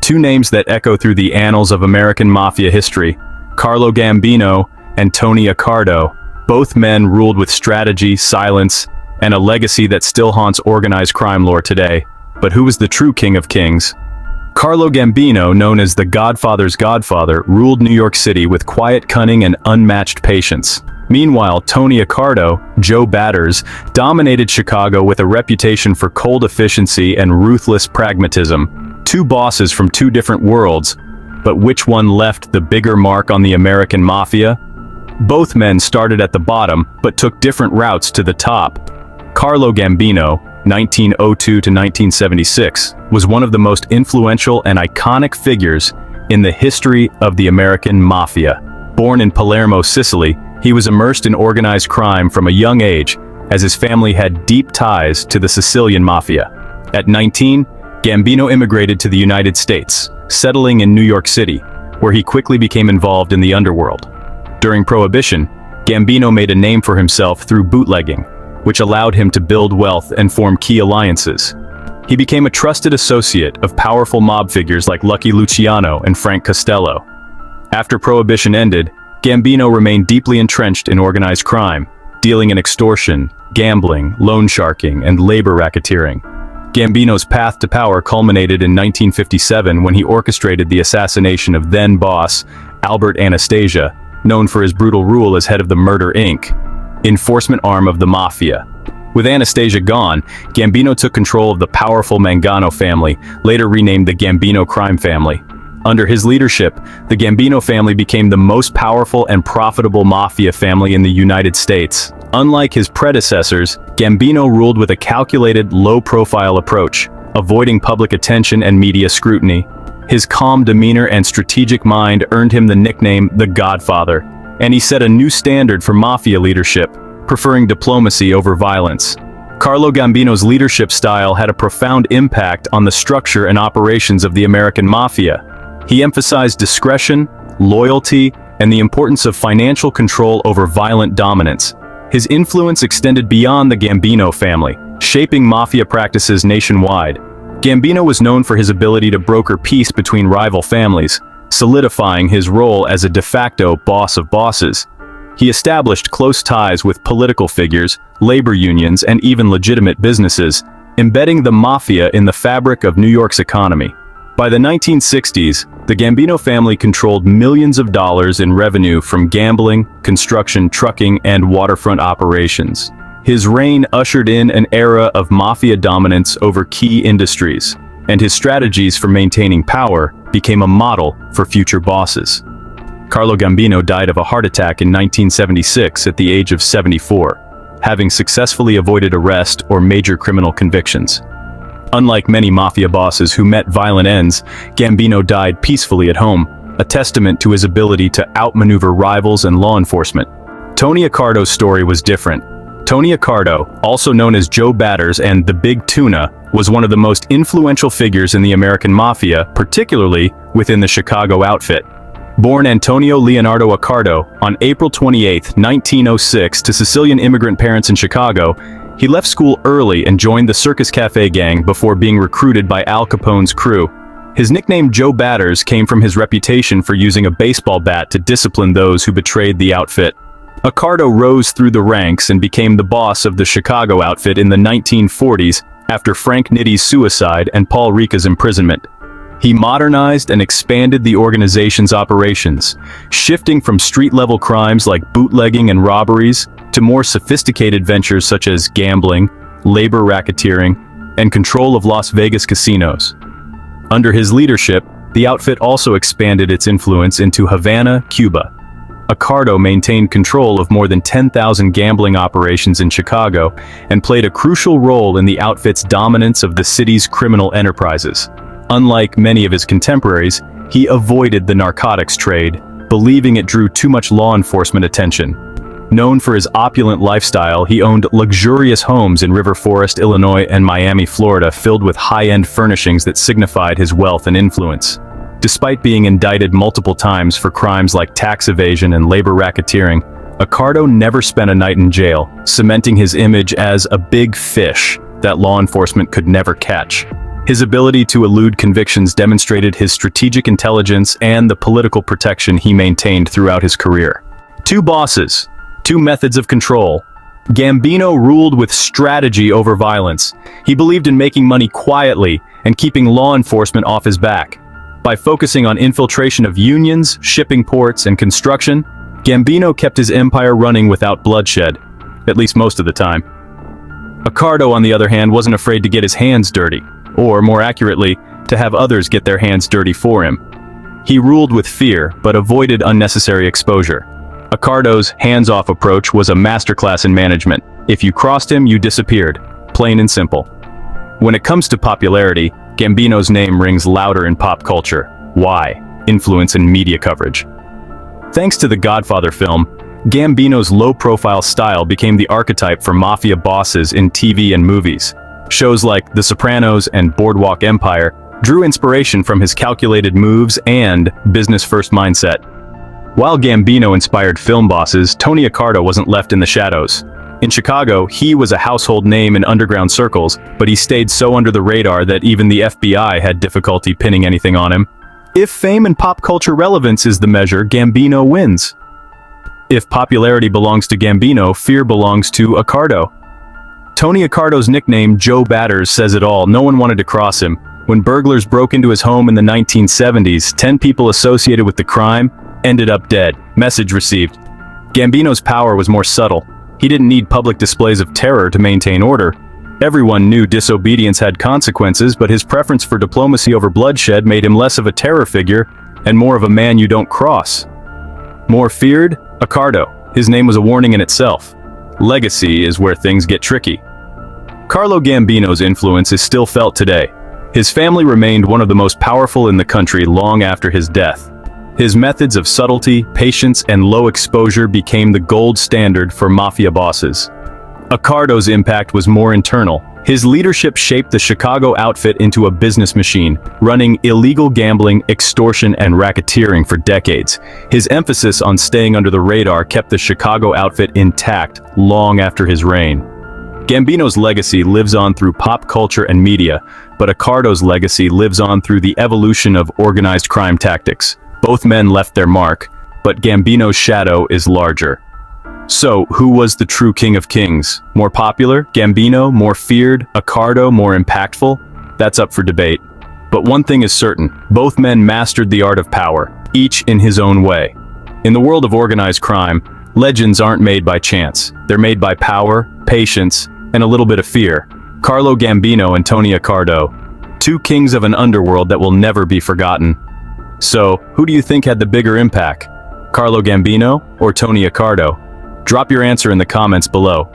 Two names that echo through the annals of American mafia history: Carlo Gambino and Tony Accardo. Both men ruled with strategy, silence, and a legacy that still haunts organized crime lore today. But who was the true king of kings? Carlo Gambino, known as the Godfather's Godfather, ruled New York City with quiet cunning and unmatched patience. Meanwhile, Tony Accardo, Joe Batters, dominated Chicago with a reputation for cold efficiency and ruthless pragmatism. Two bosses from two different worlds, but which one left the bigger mark on the American mafia? Both men started at the bottom, but took different routes to the top. Carlo Gambino, 1902 to 1976, was one of the most influential and iconic figures in the history of the American mafia. Born in Palermo, Sicily, he was immersed in organized crime from a young age, as his family had deep ties to the Sicilian mafia. At 19, Gambino immigrated to the United States, settling in New York City, where he quickly became involved in the underworld. During Prohibition, Gambino made a name for himself through bootlegging, which allowed him to build wealth and form key alliances. He became a trusted associate of powerful mob figures like Lucky Luciano and Frank Costello. After Prohibition ended, Gambino remained deeply entrenched in organized crime, dealing in extortion, gambling, loan sharking, and labor racketeering. Gambino's path to power culminated in 1957 when he orchestrated the assassination of then-boss Albert Anastasia, known for his brutal rule as head of the Murder, Inc., enforcement arm of the mafia. With Anastasia gone, Gambino took control of the powerful Mangano family, later renamed the Gambino crime family. Under his leadership, the Gambino family became the most powerful and profitable mafia family in the United States. Unlike his predecessors, Gambino ruled with a calculated, low-profile approach, avoiding public attention and media scrutiny. His calm demeanor and strategic mind earned him the nickname The Godfather, and he set a new standard for mafia leadership, preferring diplomacy over violence. Carlo Gambino's leadership style had a profound impact on the structure and operations of the American mafia. He emphasized discretion, loyalty, and the importance of financial control over violent dominance. His influence extended beyond the Gambino family, shaping mafia practices nationwide. Gambino was known for his ability to broker peace between rival families, solidifying his role as a de facto boss of bosses. He established close ties with political figures, labor unions, and even legitimate businesses, embedding the mafia in the fabric of New York's economy. By the 1960s, the Gambino family controlled millions of dollars in revenue from gambling, construction, trucking, and waterfront operations. His reign ushered in an era of mafia dominance over key industries, and his strategies for maintaining power became a model for future bosses. Carlo Gambino died of a heart attack in 1976 at the age of 74, having successfully avoided arrest or major criminal convictions. Unlike many mafia bosses who met violent ends, Gambino died peacefully at home, a testament to his ability to outmaneuver rivals and law enforcement. Tony Accardo's story was different. Tony Accardo, also known as Joe Batters and the Big Tuna, was one of the most influential figures in the American mafia, particularly within the Chicago outfit. Born Antonio Leonardo Accardo on April 28, 1906 to Sicilian immigrant parents in Chicago, he left school early and joined the Circus Cafe gang before being recruited by Al Capone's crew. His nickname Joe Batters came from his reputation for using a baseball bat to discipline those who betrayed the outfit. Accardo rose through the ranks and became the boss of the Chicago outfit in the 1940s after Frank Nitti's suicide and Paul Ricca's imprisonment. He modernized and expanded the organization's operations, shifting from street-level crimes like bootlegging and robberies to more sophisticated ventures such as gambling, labor racketeering, and control of Las Vegas casinos. Under his leadership, the outfit also expanded its influence into Havana, Cuba. Accardo maintained control of more than 10,000 gambling operations in Chicago and played a crucial role in the outfit's dominance of the city's criminal enterprises. Unlike many of his contemporaries, he avoided the narcotics trade, believing it drew too much law enforcement attention. Known for his opulent lifestyle, he owned luxurious homes in River Forest, Illinois, and Miami, Florida, filled with high-end furnishings that signified his wealth and influence. Despite being indicted multiple times for crimes like tax evasion and labor racketeering, Accardo never spent a night in jail, cementing his image as a big fish that law enforcement could never catch. His ability to elude convictions demonstrated his strategic intelligence and the political protection he maintained throughout his career. Two bosses, two methods of control. Gambino ruled with strategy over violence. He believed in making money quietly and keeping law enforcement off his back. By focusing on infiltration of unions, shipping ports, and construction, Gambino kept his empire running without bloodshed, at least most of the time. Accardo, on the other hand, wasn't afraid to get his hands dirty, or more accurately, to have others get their hands dirty for him. He ruled with fear, but avoided unnecessary exposure. Accardo's hands-off approach was a masterclass in management. If you crossed him, you disappeared. Plain and simple. When it comes to popularity, Gambino's name rings louder in pop culture. Why? Influence and media coverage. Thanks to the Godfather film, Gambino's low-profile style became the archetype for mafia bosses in TV and movies. Shows like The Sopranos and Boardwalk Empire drew inspiration from his calculated moves and business-first mindset. While Gambino inspired film bosses, Tony Accardo wasn't left in the shadows. In Chicago, he was a household name in underground circles, but he stayed so under the radar that even the FBI had difficulty pinning anything on him. If fame and pop culture relevance is the measure, Gambino wins. If popularity belongs to Gambino, fear belongs to Accardo. Tony Accardo's nickname, Joe Batters, says it all. No one wanted to cross him. When burglars broke into his home in the 1970s, 10 people associated with the crime ended up dead. Message received. Gambino's power was more subtle. He didn't need public displays of terror to maintain order. Everyone knew disobedience had consequences, but his preference for diplomacy over bloodshed made him less of a terror figure and more of a man you don't cross. More feared? Accardo. His name was a warning in itself. Legacy is where things get tricky. Carlo Gambino's influence is still felt today. His family remained one of the most powerful in the country long after his death. His methods of subtlety, patience, and low exposure became the gold standard for mafia bosses. Accardo's impact was more internal. His leadership shaped the Chicago outfit into a business machine, running illegal gambling, extortion, and racketeering for decades. His emphasis on staying under the radar kept the Chicago outfit intact long after his reign. Gambino's legacy lives on through pop culture and media, but Accardo's legacy lives on through the evolution of organized crime tactics. Both men left their mark, but Gambino's shadow is larger. So, who was the true king of kings? More popular? Gambino? More feared? Accardo? More impactful? That's up for debate. But one thing is certain, both men mastered the art of power, each in his own way. In the world of organized crime, legends aren't made by chance. They're made by power, patience, and a little bit of fear. Carlo Gambino and Tony Accardo, two kings of an underworld that will never be forgotten. So, who do you think had the bigger impact? Carlo Gambino or Tony Accardo? Drop your answer in the comments below.